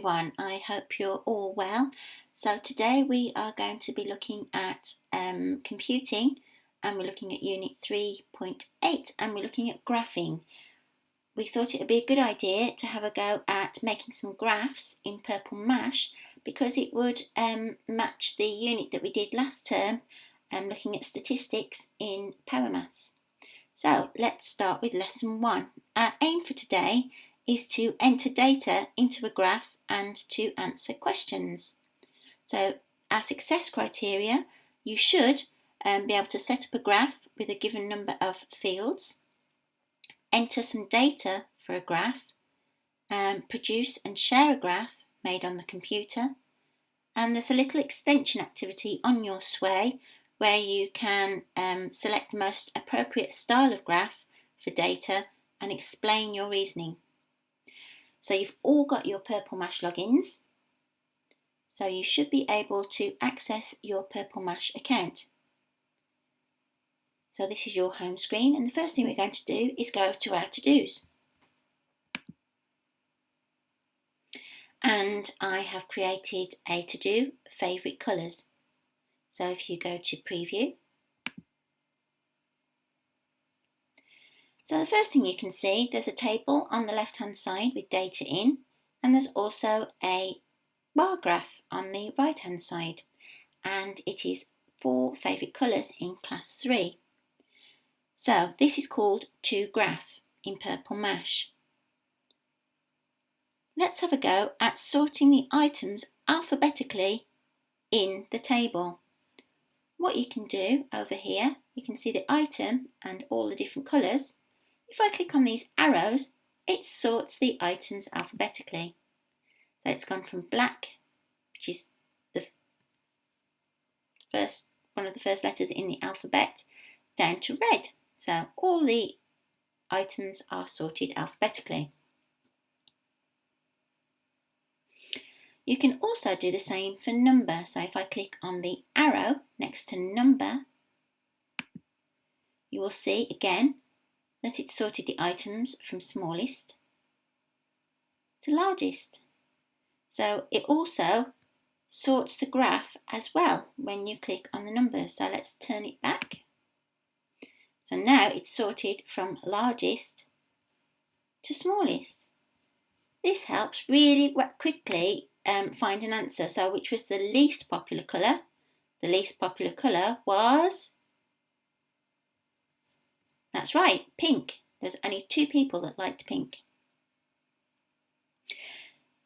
Everyone, I hope you're all well. So today we are going to be looking at computing, and we're looking at unit 3.8 and we're looking at graphing. We thought it would be a good idea to have a go at making some graphs in Purple Mash because it would match the unit that we did last term, looking at statistics in Power Maths. So let's start with lesson 1. Our aim for today is to enter data into a graph and to answer questions. So our success criteria, you should be able to set up a graph with a given number of fields, enter some data for a graph, produce and share a graph made on the computer, and there's a little extension activity on your sway where you can select the most appropriate style of graph for data and explain your reasoning. So you've all got your Purple Mash logins, so you should be able to access your Purple Mash account. So this is your home screen, and the first thing we're going to do is go to our to-dos. And I have created a to-do, favourite colours. So if you go to preview, so the first thing you can see, there's a table on the left hand side with data in, and there's also a bar graph on the right hand side, and it is 4 favourite colours in class 3. So this is called 2Graph in Purple Mash. Let's have a go at sorting the items alphabetically in the table. What you can do over here, you can see the item and all the different colours. If I click on these arrows, it sorts the items alphabetically. So it's gone from black, which is one of the first letters in the alphabet, down to red. So all the items are sorted alphabetically. You can also do the same for number. So if I click on the arrow next to number, you will see again that it sorted the items from smallest to largest. So it also sorts the graph as well when you click on the numbers. So let's turn it back. So now it's sorted from largest to smallest. This helps really quickly find an answer. So which was the least popular colour? The least popular colour was, that's right, pink. There's only 2 people that liked pink.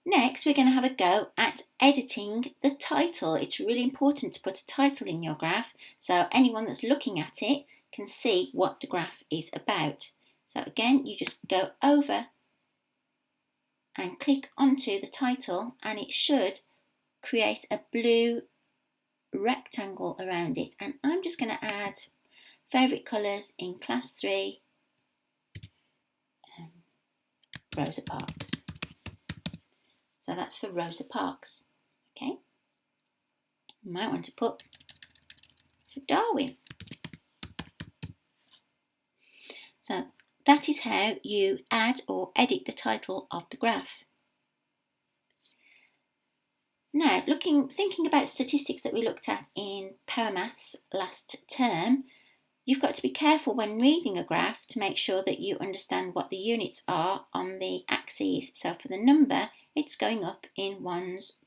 Next, we're going to have a go at editing the title. It's really important to put a title in your graph so anyone that's looking at it can see what the graph is about. So again, you just go over and click onto the title, and it should create a blue rectangle around it. And I'm just going to add favourite colours in class 3, Rosa Parks. So that's for Rosa Parks. Okay. You might want to put for Darwin. So that is how you add or edit the title of the graph. Now, thinking about statistics that we looked at in Power Maths last term, you've got to be careful when reading a graph to make sure that you understand what the units are on the axes. So for the number, it's going up in ones.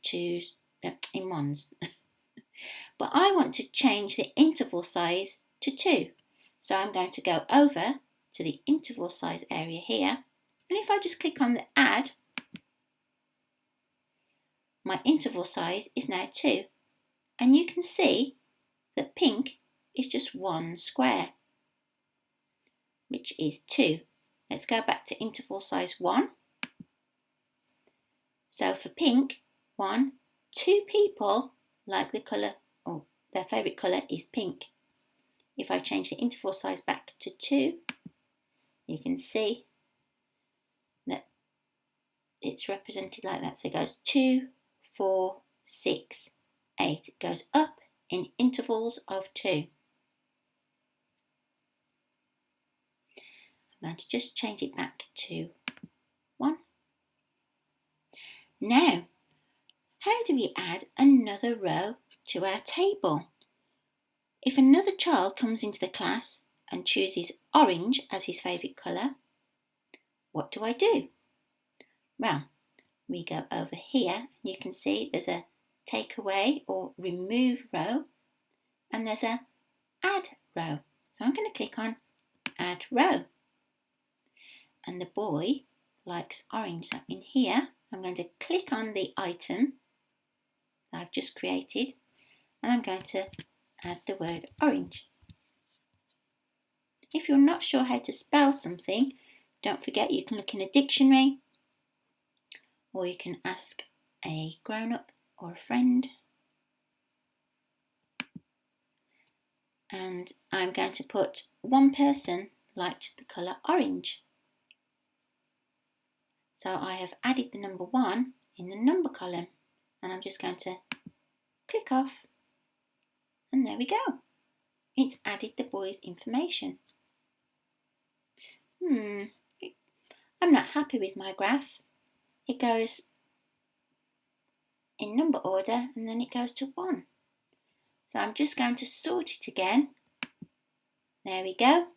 But I want to change the interval size to 2. So I'm going to go over to the interval size area here. And if I just click on the add, my interval size is now 2. And you can see that pink is just 1 square, which is 2. Let's go back to interval size 1. So for pink, 1, 2 people like the colour, or their favourite colour is pink. If I change the interval size back to 2, you can see that it's represented like that. So it goes 2, 4, 6, 8. It goes up in intervals of 2. I'm going to just change it back to 1. Now, do we add another row to our table? If another child comes into the class and chooses orange as his favourite colour, what do I do? Well, we go over here and you can see there's a take away or remove row and there's a add row. So I'm going to click on add row. And the boy likes orange. So in here, I'm going to click on the item that I've just created and I'm going to add the word orange. If you're not sure how to spell something, don't forget you can look in a dictionary or you can ask a grown-up or a friend. And I'm going to put one person liked the colour orange. So I have added the number 1 in the number column and I'm just going to click off and there we go. It's added the boy's information. I'm not happy with my graph. It goes in number order and then it goes to 1. So I'm just going to sort it again. There we go.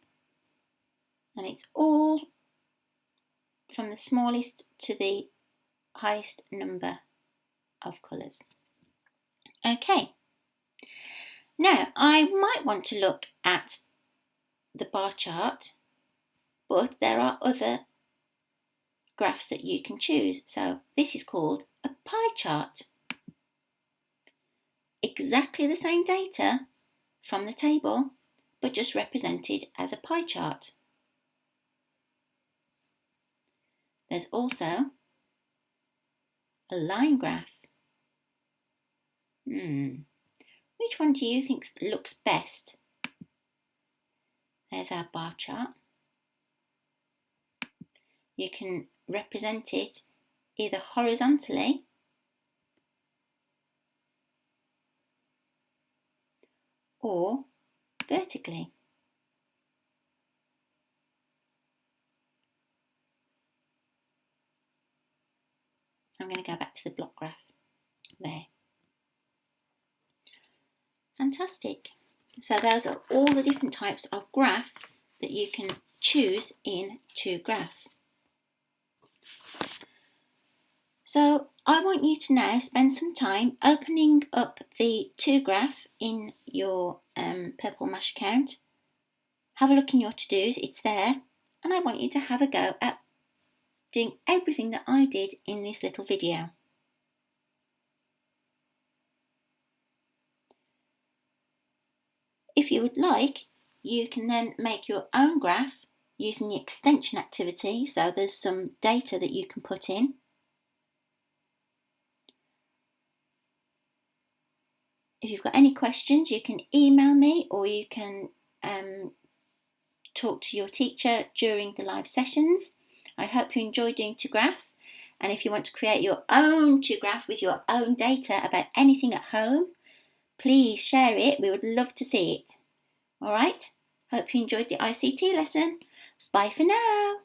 And it's all from the smallest to the highest number of colours. Okay. Now I might want to look at the bar chart, but there are other graphs that you can choose. So this is called a pie chart. Exactly the same data from the table, but just represented as a pie chart. There's also a line graph. Which one do you think looks best? There's our bar chart. You can represent it either horizontally or vertically. I'm going to go back to the block graph. There. Fantastic. So those are all the different types of graph that you can choose in 2Graph. So I want you to now spend some time opening up the 2Graph in your Purple Mash account. Have a look in your to-dos, it's there. And I want you to have a go at doing everything that I did in this little video. If you would like, you can then make your own graph using the extension activity, so there's some data that you can put in. If you've got any questions, you can email me or you can talk to your teacher during the live sessions. I hope you enjoy doing 2Graph, and if you want to create your own 2Graph with your own data about anything at home, please share it. We would love to see it. Alright, hope you enjoyed the ICT lesson. Bye for now.